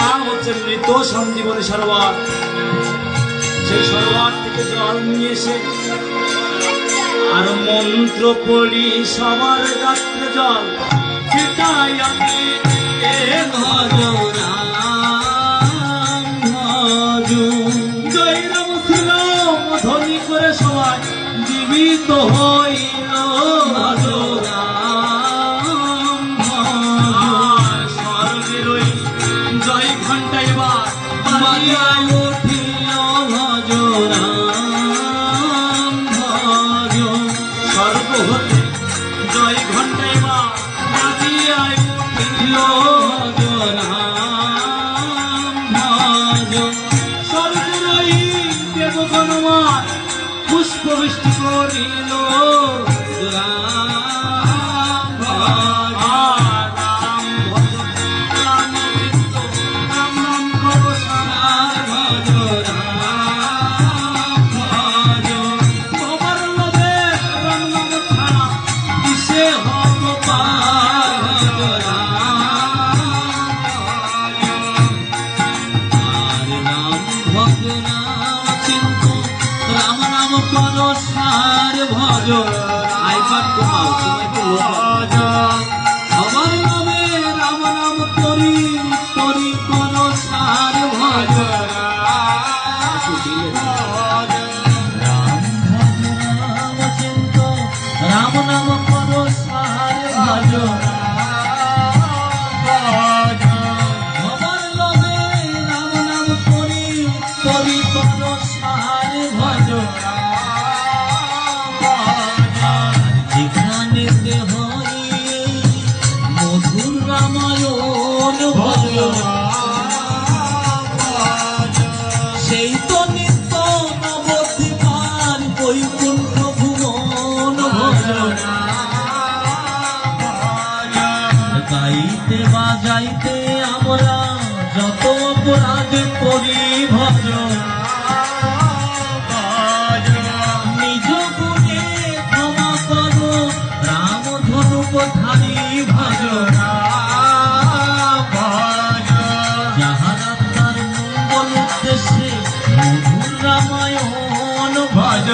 নাম হচ্ছে মৃত সঞ্জীবনী সরোবর। সেই সরোবর থেকে জল নিয়ে এসে আর মন্ত্র পড়ি সবার গাত্রে জল সেটাই আমি ভজ রাম ভজ। জয় রাম শ্রীরাম ধ্বনি করে সবাই জীবিত হইল ভজ রাম ভজ। স্বর্গের ওই জয় ঘণ্টা এবার বাজিয়া উঠিল ভজ রাম ভজ। স্বর্গ হতে জয় ঘণ্টা এবার বাজিয়া উঠিল ভজ রাম ভজ। স্বর্গের ওই দেবগণমান পুষ্পবৃষ্টি করিল রাম ভজ রাম ভজ রাম চিত্ত রাম নাম করো সার ভজ রাম ভজ। তোমার লোভে রাম নাম ছাড়া কিসে হব পার ভজ রাম ভজ। আর রাম ভজ রাম চিন্ত রাম নাম করো সার ভজ। আইবার কমাও তোমায় তো লোভ আমার নামে রাম নাম করি করি করো সার ভজ রাম ভজ রাম চিন্ত রাম নাম করো সার ভজ আমার নামে রাম নাম করি করি করো সার ভজ। যেখানেতে হয় মধুর রামায়ণ ভজ সেই তো নিত্য নবদ্বীপার বৈকুণ্ঠ ভুবন ভজ। গাইতে বাজাইতে আমরা যত অপরাধ করি ভজ নিজ গুণে ক্ষমা করো রাম ধনুপধারী ভজ যাহারা তার মঙ্গল উদ্দেশ্যে মধুর রামায়ণ ভজ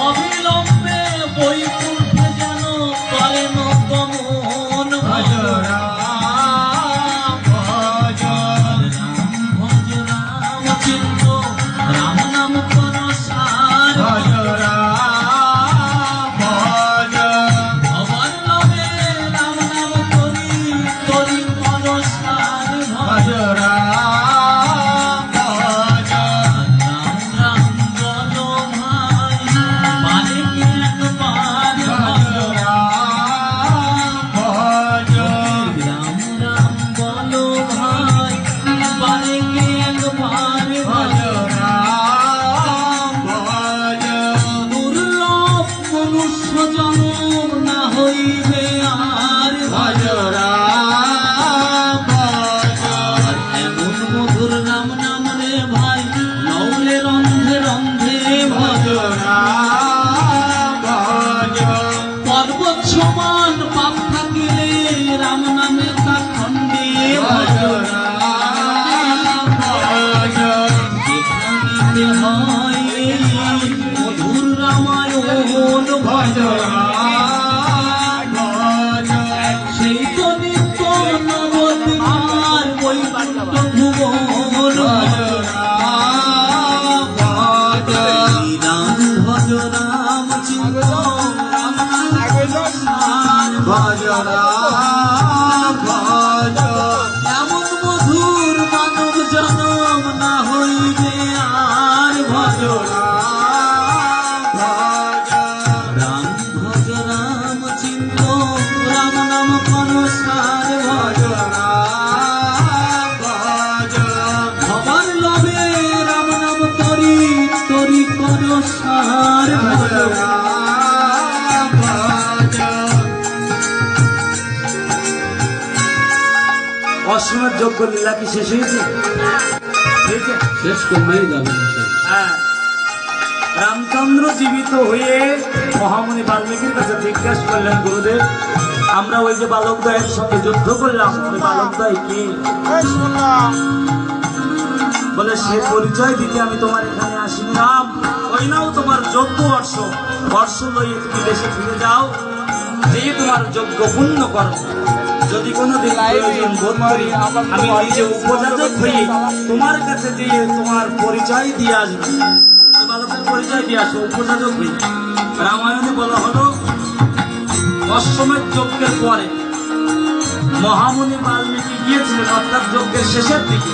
অবিলম্বে বৈকুণ্ঠে যেন করেন গমন ভজ রাম ভজ রাম চিন্ত রাম নাম করো সার ভজ আমার নামে রাম নাম করি করি করো সার ভজ রাম রাম বলো ভাই মানে কি একবার ভজ রাম রাম বলো ভাই মানে কি একবার ভজ দুর্লভ মনুষ্য জন্ম না হইবে আর ভজ এমন মধুর নাম নাম রে ভাই নৌলে রন্ধে রন্ধে ভজ পর্বত সমান পাপ থাকিলে রাম নামে তা খণ্ডে ভজ যেখানেতে হয় মধুর রামায়ণ ভজ সেই তো নিত্য নবদ্বীপার বৈকুণ্ঠ ভুবন ভজ রাম ভজ রাম চিন্ত রাম নাম সার ভজ রাম ভজ এমন মধুর মানব জনম না হইবে আর ভজ রাম ভজ রাম চিন্ত রাম নাম করো সার ভজ আমার লবে রাম নাম তরি তরি করো সার ভজ অসীমের যোগ্য লীলা কি শেষ হয়েছে? শেষ করলেই যাবে। হ্যাঁ রামচন্দ্র জীবিত হয়ে মহামুনি বাল্মীকির কাছে জিজ্ঞাসা করলেন, গুরুদেব, আমরা ওই যে বালকদ্বয়ের সঙ্গে যুদ্ধ করলাম, ওই বালকদ্বয় কে? বলে, সে পরিচয় দিতে আমি তোমার এখানে আসিনি রাম। ওই নাও তোমার যোগ্য বর্ষ, বর্ষ লইয়ে তুমি দেশে ফিরে যাও, যে তোমার যোগ্য পূর্ণ করো। যদি কোনোদিন প্রয়োজন বোধ করি, আমি নিজে উপযাজক হয়ে তোমার কাছে দিয়ে তোমার পরিচয় দিয়ে আসবো। ওই বালকের পরিচয় দিয়ে আসো, উপযাজক হয়ে। রামায়ণে বলা হলো, অশ্বমেধ যজ্ঞের পরে মহামুনি বাল্মীকি গিয়েছিলেন, অর্থাৎ যজ্ঞের শেষের দিকে।